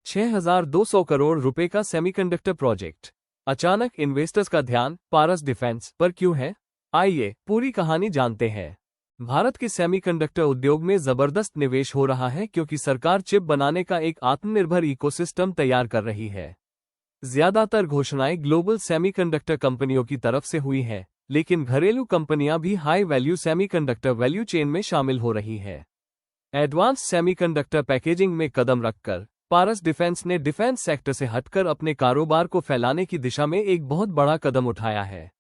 6,200 करोड़ रुपए का semiconductor project. अचानक इन्वेस्टर्स का ध्यान पारस डिफेंस पर क्यों है? आइए पूरी कहानी जानते हैं। भारत के सेमीकंडक्टर उद्योग में जबरदस्त निवेश हो रहा है क्योंकि सरकार चिप बनाने का एक आत्मनिर्भर इकोसिस्टम तैयार कर रही है। ज्यादातर घोषणाएं ग्लोबल सेमीकंडक्टर कंपनियों की तरफ से हुई है, लेकिन घरेलू कंपनियां भी high value semiconductor value chain में शामिल हो रही है। एडवांस सेमीकंडक्टर पैकेजिंग में कदम रखकर पारस डिफेंस ने डिफेंस सेक्टर से हटकर अपने कारोबार को फैलाने की दिशा में एक बहुत बड़ा कदम उठाया है।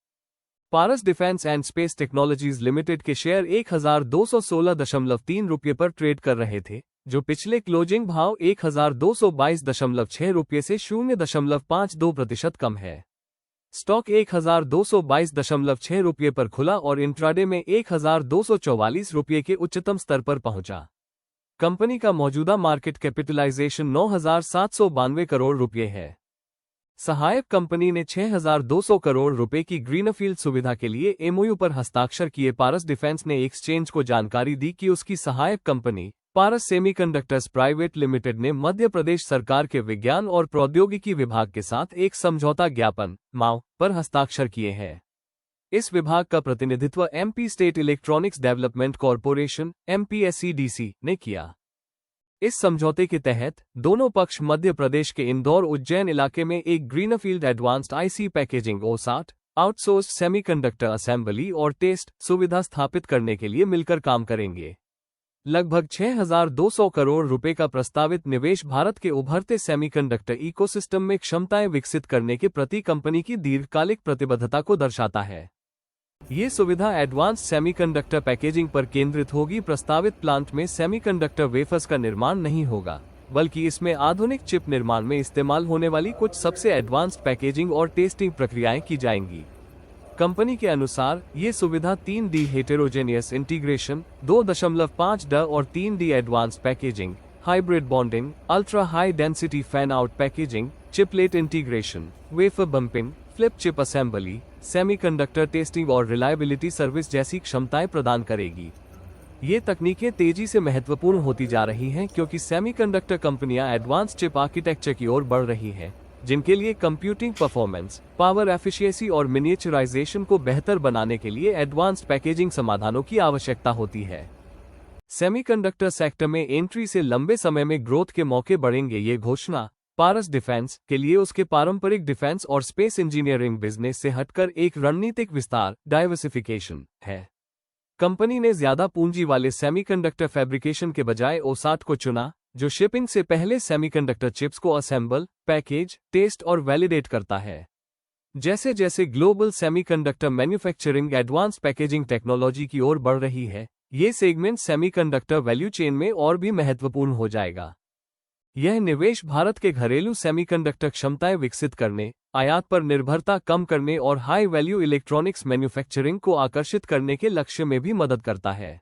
Paras defence and space technologies limited के शेयर 1,216.3 रुपये पर ट्रेड कर रहे थे, जो पिछले क्लोजिंग भाव 1,222.6 रुपये से 0.52% कम है। स्टॉक 1,222.6 रुपये पर खुला और इंट्राडे में 1,244 रुपये के उच्चतम स्तर पर पहुंचा। कंपनी का मौजूदा मार्केट कैपिटलाइजेशन 9,792 करोड़ रुपये है। सहायक कंपनी ने 6,200 करोड़ रुपए की ग्रीनफील्ड सुविधा के लिए एमओयू पर हस्ताक्षर किए। पारस डिफेंस ने एक्सचेंज को जानकारी दी कि उसकी सहायक कंपनी पारस सेमीकंडक्टर्स प्राइवेट लिमिटेड ने मध्य प्रदेश सरकार के विज्ञान और प्रौद्योगिकी विभाग के साथ एक समझौता ज्ञापन (माव) पर हस्ताक्षर किए हैं। इस विभाग का प्रतिनिधित्व MP state electronics development corporation (एमपीएसईडीसी) ने किया। इस समझौते के तहत दोनों पक्ष मध्य प्रदेश के इंदौर उज्जैन इलाके में एक greenfield advanced IC packaging OSAT outsourced semiconductor assembly और टेस्ट सुविधा स्थापित करने के लिए मिलकर काम करेंगे। लगभग 6,200 करोड़ रुपए का प्रस्तावित निवेश भारत के उभरते सेमीकंडक्टर इकोसिस्टम में क्षमताएं विकसित करने के प्रति कंपनी की दीर्घकालिक प्रतिबद्धता को दर्शाता है। ये सुविधा एडवांस सेमीकंडक्टर पैकेजिंग पर केंद्रित होगी। प्रस्तावित प्लांट में सेमीकंडक्टर वेफर्स का निर्माण नहीं होगा, बल्कि इसमें आधुनिक चिप निर्माण में इस्तेमाल होने वाली कुछ सबसे एडवांस्ड पैकेजिंग और टेस्टिंग प्रक्रियाएं की जाएंगी। कंपनी के अनुसार ये सुविधा 3D हेटेरोजेनियस इंटीग्रेशन, 2.5D और 3D advanced packaging, hybrid bonding, ultra high density fan out packaging, chiplet integration, wafer bumping, flip chip assembly, semiconductor testing और रिलायबिलिटी सर्विस जैसी क्षमताएं प्रदान करेगी। ये तकनीकें तेजी से महत्वपूर्ण होती जा रही हैं क्योंकि सेमीकंडक्टर कंपनियां एडवांस चिप आर्किटेक्चर की ओर बढ़ रही हैं, जिनके लिए कंप्यूटिंग परफॉर्मेंस, पावर एफिशिएंसी और मिनिएचराइजेशन को बेहतर बनाने के लिए एडवांस्ड पैकेजिंग समाधानों की आवश्यकता होती है। सेमीकंडक्टर सेक्टर में एंट्री से लंबे समय में ग्रोथ के मौके बढ़ेंगे। ये घोषणा पारस डिफेंस के लिए उसके पारंपरिक डिफेंस और स्पेस इंजीनियरिंग बिजनेस से हटकर एक रणनीतिक विस्तार डाइवर्सिफिकेशन है। कंपनी ने ज्यादा पूंजी वाले सेमीकंडक्टर फैब्रिकेशन के बजाय OSAT को चुना, जो शिपिंग से पहले सेमीकंडक्टर चिप्स को असेंबल, पैकेज, टेस्ट और वैलिडेट करता है। जैसे जैसे global semiconductor manufacturing advance packaging technology की ओर बढ़ रही है, ये सेगमेंट सेमीकंडक्टर वैल्यू चेन में और भी महत्वपूर्ण हो जाएगा। यह निवेश भारत के घरेलू सेमीकंडक्टर क्षमताएं विकसित करने, आयात पर निर्भरता कम करने और हाई वैल्यू इलेक्ट्रॉनिक्स मैन्युफैक्चरिंग को आकर्षित करने के लक्ष्य में भी मदद करता है।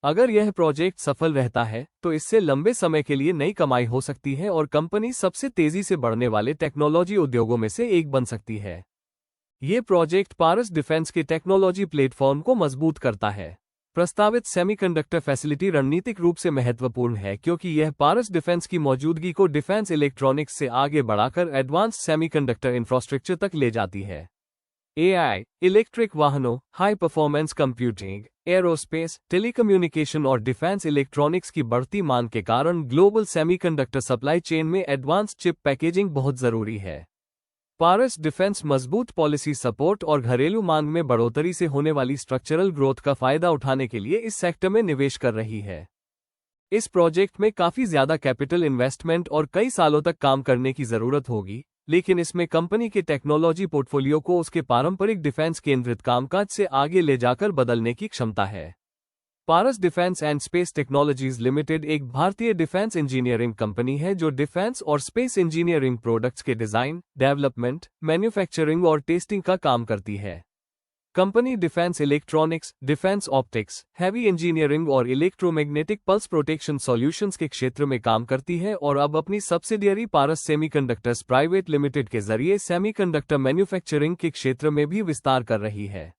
अगर यह प्रोजेक्ट सफल रहता है तो इससे लंबे समय के लिए नई कमाई हो सकती है और कंपनी सबसे तेजी से बढ़ने वाले टेक्नोलॉजी उद्योगों में से एक बन सकती है। ये प्रोजेक्ट पारस डिफेंस के टेक्नोलॉजी प्लेटफॉर्म को मजबूत करता है। प्रस्तावित सेमीकंडक्टर फैसिलिटी रणनीतिक रूप से महत्वपूर्ण है क्योंकि यह पारस डिफेंस की मौजूदगी को डिफेंस इलेक्ट्रॉनिक्स से आगे बढ़ाकर एडवांस सेमीकंडक्टर इंफ्रास्ट्रक्चर तक ले जाती है। AI, इलेक्ट्रिक वाहनों, high performance computing, aerospace, telecommunication और डिफेंस इलेक्ट्रॉनिक्स की बढ़ती मांग के कारण ग्लोबल सेमीकंडक्टर सप्लाई चेन में एडवांस चिप पैकेजिंग बहुत जरूरी है। पारस डिफेंस मजबूत पॉलिसी सपोर्ट और घरेलू मांग में बढ़ोतरी से होने वाली स्ट्रक्चरल ग्रोथ का फायदा उठाने के लिए इस सेक्टर में निवेश कर रही है। इस प्रोजेक्ट में काफी ज्यादा कैपिटल इन्वेस्टमेंट और कई सालों तक काम करने की जरूरत होगी, लेकिन इसमें कंपनी के टेक्नोलॉजी पोर्टफोलियो को उसके पारंपरिक डिफेंस केंद्रित कामकाज से आगे ले जाकर बदलने की क्षमता है। Paras defence and space technologies limited एक भारतीय डिफेंस इंजीनियरिंग कंपनी है जो डिफेंस और स्पेस इंजीनियरिंग प्रोडक्ट्स के डिजाइन, डेवलपमेंट, मैन्युफैक्चरिंग और टेस्टिंग का काम करती है। Company defence electronics, defence optics, heavy engineering और इलेक्ट्रोमैग्नेटिक पल्स प्रोटेक्शन सॉल्यूशंस के क्षेत्र में काम करती है और अब अपनी subsidiary Paras semiconductors private limited के जरिए सेमीकंडक्टर मैन्युफैक्चरिंग के क्षेत्र में भी विस्तार कर रही है।